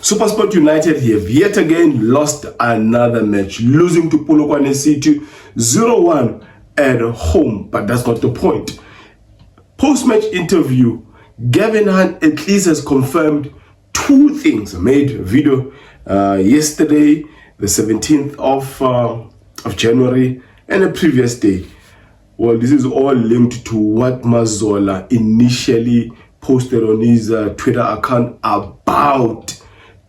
SuperSport United have yet again lost another match, losing to Polokwane City 0-1 at home, but that's not the point. Post-match interview, Gavin Hunt at least has confirmed two things. I made a video yesterday, the 17th of January, and the previous day. Well, this is all linked to what Mazola initially posted on his Twitter account about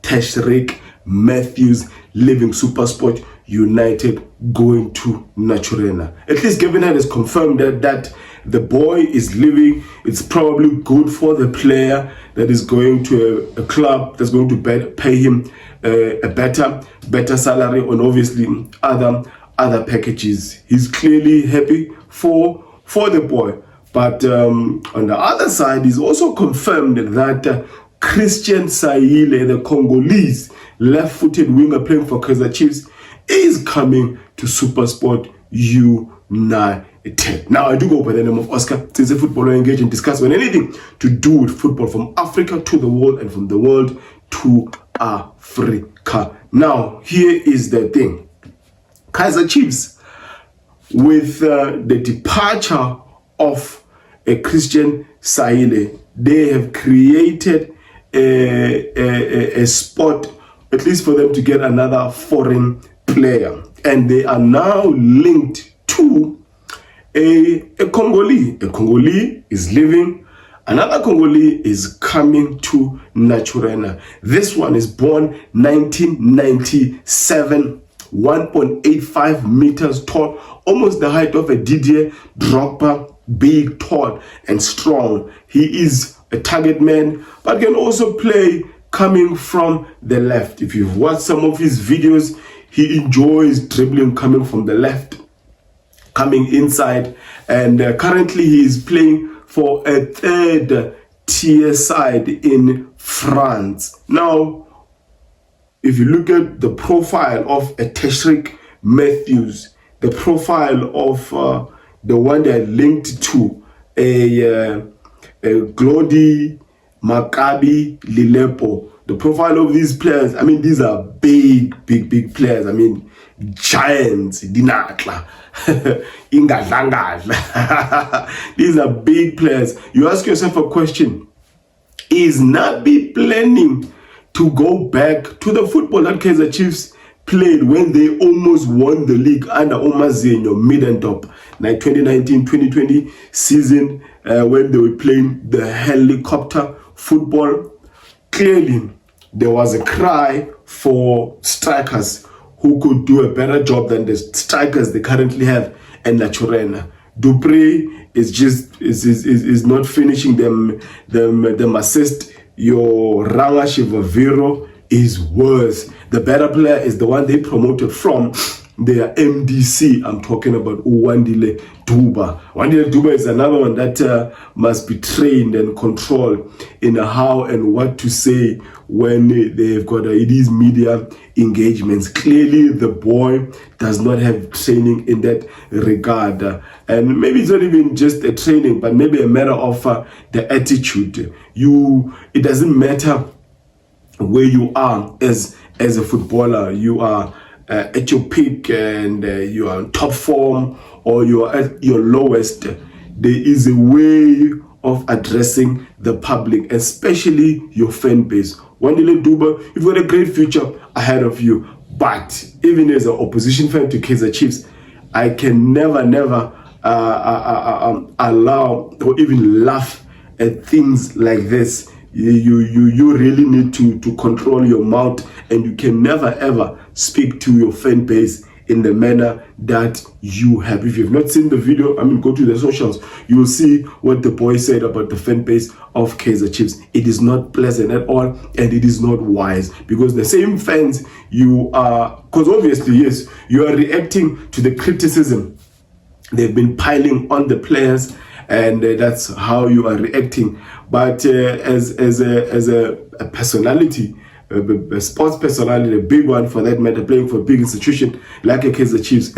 Tashreeq Matthews leaving SuperSport United, going to Naturena. At least Gavin Hunt has confirmed that the boy is leaving. It's probably good for the player that is going to a club that's going to pay him a better salary, and obviously other packages. He's clearly happy for the boy. But on the other side, he's also confirmed that Christian Saile, the Congolese left-footed winger playing for Kaizer Chiefs, is coming to SuperSport United. Now, I do go by the name of Oscar. Since a footballer engaged and discuss on anything to do with football from Africa to the world and from the world to Africa. Now, here is the thing. Kaizer Chiefs, with the departure of a Christian Saile, they have created a spot, at least for them to get another foreign player. And they are now linked to a Congolese. A Congolese is leaving. Another Congolese is coming to Naturena. This one is born 1997, 1.85 meters tall, almost the height of a Didier Drogba, big, tall, and strong. He is a target man, but can also play coming from the left. If you've watched some of his videos, he enjoys dribbling coming from the left, coming inside, and currently he is playing for a third tier side in France. Now, if you look at the profile of a Tashreeq Matthews, the profile of the one that linked to a Glody Lilepo, the profile of these players, I mean, these are big players. I mean, giants, dinatla, ingadlangadla. These are big players. You ask yourself a question: is Nabi planning to go back to the football that Kaizer Chiefs played when they almost won the league under Omazenyo, mid and top, like 2019-2020 season, when they were playing the helicopter football? Clearly, there was a cry for strikers who could do a better job than the strikers they currently have in Naturena. Dupree is not finishing them assist. Your Ranga Shivaviro is worse. The better player is the one they promoted from their MDC. I'm talking about Wandile Duba. Wandile Duba is another one that must be trained and controlled in how and what to say when they've got these media engagements. Clearly, the boy does not have training in that regard. And maybe it's not even just a training, but maybe a matter of the attitude. It doesn't matter where you are as a footballer. You are at your peak and you are in top form, or you are at your lowest. There is a way of addressing the public, especially your fan base. Wandile Duba, you've got a great future ahead of you, but even as an opposition fan to Kaizer Chiefs, I can never allow or even laugh at things like this. You really need to control your mouth, and you can never ever speak to your fan base in the manner that you have. If you've not seen the video, go to the socials, you will see what the boy said about the fan base of Kaizer Chiefs. It is not pleasant at all, and it is not wise, because the same fans because obviously, yes, you are reacting to the criticism they've been piling on the players, and that's how you are reacting. But as a personality, a sports personality, a big one for that matter, playing for a big institution like a Kaizer Chiefs,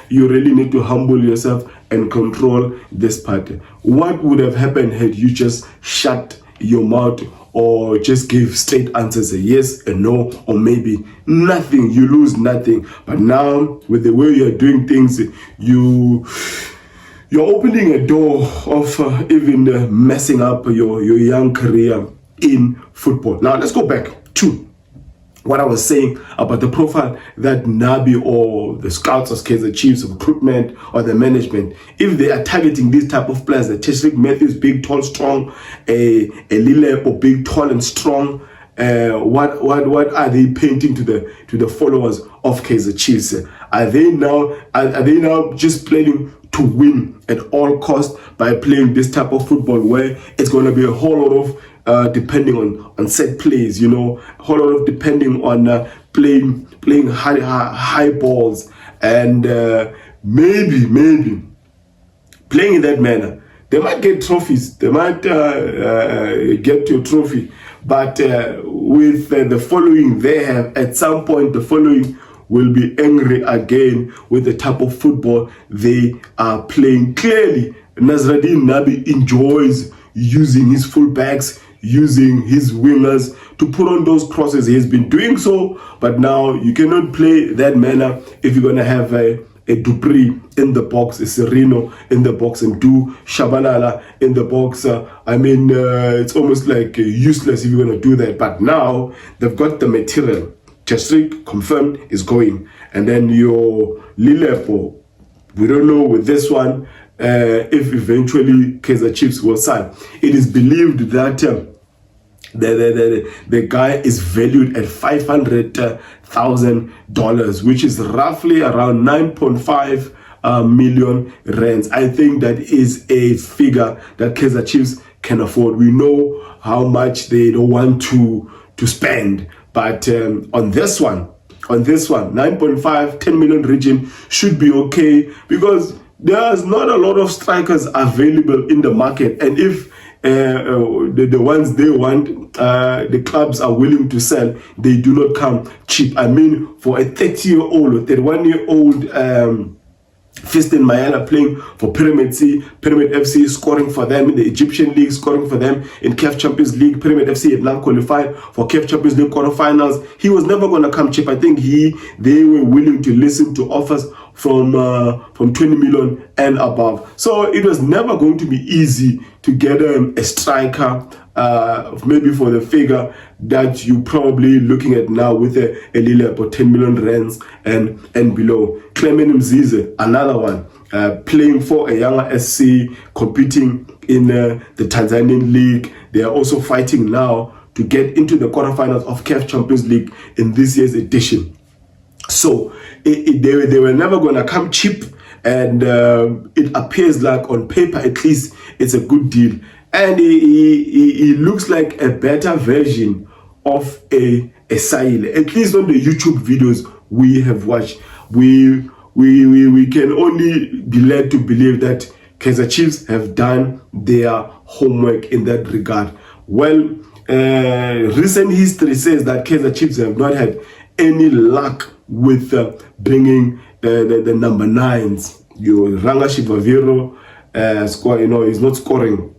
you really need to humble yourself and control this part. What would have happened had you just shut your mouth or just give straight answers, a yes, a no, or maybe nothing. You lose nothing. But now, with the way you're doing things, you're opening a door of even messing up your young career in football. Now, let's go back to what I was saying about the profile that Nabi or the scouts or Kaizer Chiefs recruitment or the management, if they are targeting these type of players, the Teshrik Matthews, big, tall, strong, a Lilepo, big, tall and strong, what are they painting to the followers of Kaizer Chiefs? Are they now just planning to win at all costs by playing this type of football where it's going to be a whole lot of depending on set plays, a whole lot of depending on playing high balls, and maybe playing in that manner, they might get trophies, they might get to a trophy, but with the following they have, at some point the following will be angry again with the type of football they are playing. Clearly, Nasreddine Nabi enjoys using his fullbacks, using his wingers to put on those crosses. He has been doing so, but now you cannot play that manner if you're going to have a Dupree in the box, a Sereno in the box, and do Shabalala in the box. It's almost like useless if you're going to do that. But now they've got the material. Teshrik confirmed is going, and then your Lilepo, we don't know with this one if eventually Kaizer Chiefs will sign. It is believed that the guy is valued at $500,000, which is roughly around 9.5 million rands. I think that is a figure that Kaizer Chiefs can afford. We know how much they don't want to spend, but on this one, 9.5, 10 million region should be okay, because there's not a lot of strikers available in the market, and if the ones they want, the clubs are willing to sell, they do not come cheap. For a 30-year-old or 31-year-old Fiston Mayala playing for Pyramid FC, scoring for them in the Egyptian League, scoring for them in CAF Champions League. Pyramid FC had now qualified for CAF Champions League quarterfinals. He was never going to come cheap. I think they were willing to listen to offers from 20 million and above. So it was never going to be easy to get a striker, maybe for the figure that you probably looking at now with a Lilepo, 10 million rands and below. Clement Mzize, another one, playing for a younger SC, competing in the Tanzanian League. They are also fighting now to get into the quarterfinals of CAF Champions League in this year's edition. So they were never going to come cheap, and it appears like on paper at least it's a good deal. And he looks like a better version of a Sahil, at least on the YouTube videos we have watched. We can only be led to believe that Kaizer Chiefs have done their homework in that regard. Well, recent history says that Kaizer Chiefs have not had any luck with bringing the number 9s. Your Ranga Shivaviro he's not scoring.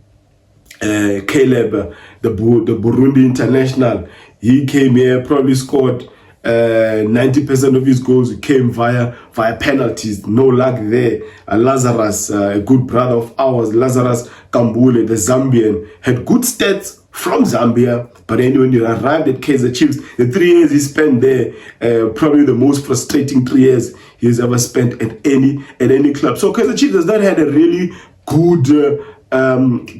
Caleb, the Burundi international, he came here, probably scored 90% of his goals came via penalties. No luck there. Lazarus, a good brother of ours, Lazarus Kambule, the Zambian, had good stats from Zambia, but then when he arrived at Kaizer Chiefs, the 3 years he spent there, probably the most frustrating 3 years he's ever spent at any club. So Kaizer Chiefs has not had a really good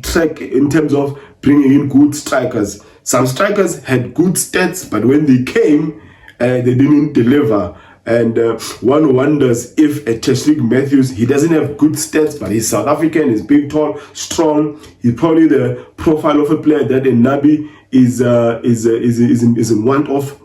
track in terms of bringing in good strikers. Some strikers had good stats, but when they came, they didn't deliver. And one wonders if a Teshrik Matthews, he doesn't have good stats, but he's South African, he's big, tall, strong. He's probably the profile of a player that in Nabi is in want of.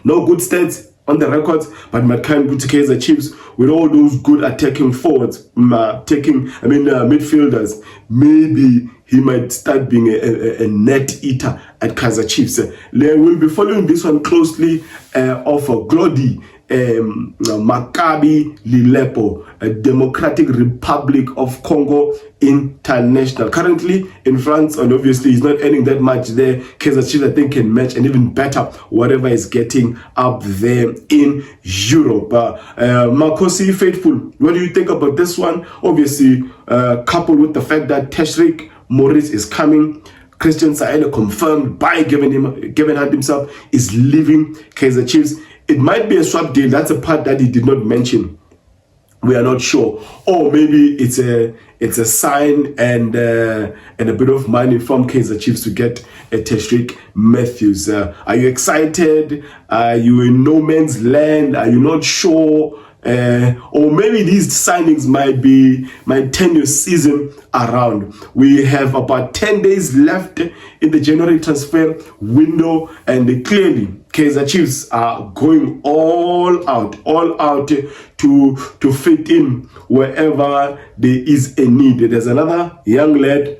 No good stats on the records, but MAKABI to Kaizer Chiefs with all those good attacking forwards, midfielders. Maybe he might start being a net eater at Kaizer Chiefs. We'll be following this one closely of Glody MAKABI Lilepo, a Democratic Republic of Congo international. Currently in France, and obviously he's not earning that much there. Kaizer Chiefs, I think, can match and even better whatever is getting up there in Europe. Makosi Faithful, what do you think about this one? Obviously, coupled with the fact that Teshrik Maurice is coming, Christian Saele confirmed by Gavin Hunt himself is leaving Kaizer Chiefs. It might be a swap deal. That's a part that he did not mention. We are not sure. Or maybe it's a sign and a bit of money from Kaizer Chiefs to get a Teshrik Matthews. Are you excited? Are you in no man's land? Are you not sure? Or maybe these signings might turn your season around. We have about 10 days left in the January transfer window, and clearly Kaizer Chiefs are going all out to fit in wherever there is a need. There's another young lad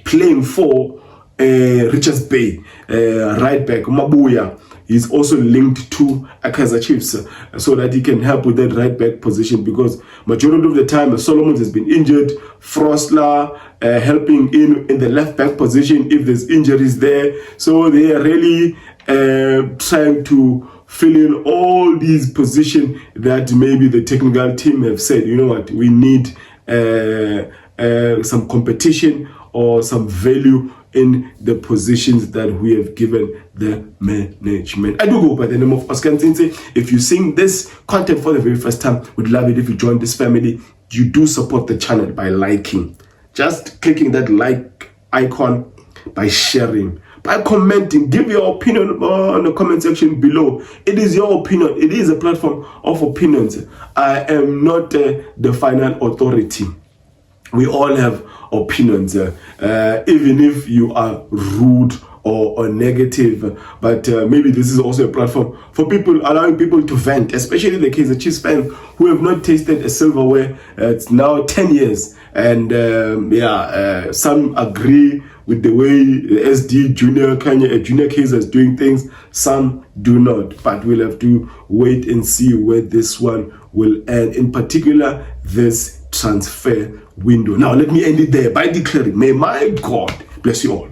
playing for Richards Bay, right back, Mabuya. He's also linked to Kaizer Chiefs so that he can help with that right back position, because majority of the time Solomon has been injured. Frostler helping in the left back position if there's injuries there. So they are really trying to fill in all these positions that maybe the technical team have said, you know what, we need some competition or some value in the positions that we have given the management. I do go by the name of Oscar Nzinze. If you're seeing this content for the very first time, we'd love it if you join this family. You do support the channel by liking, just clicking that like icon, by sharing, by commenting. Give your opinion on the comment section below. It is your opinion. It is a platform of opinions. I am not the final authority. We all have opinions, even if you are rude or negative, but maybe this is also a platform for people, allowing people to vent, especially the Kaizer Chiefs fans who have not tasted a silverware. It's now 10 years, and some agree with the way SD Junior Kaizer is doing things, some do not, but we'll have to wait and see where this one will end, in particular this transfer window. Now let me end it there by declaring, may my God bless you all.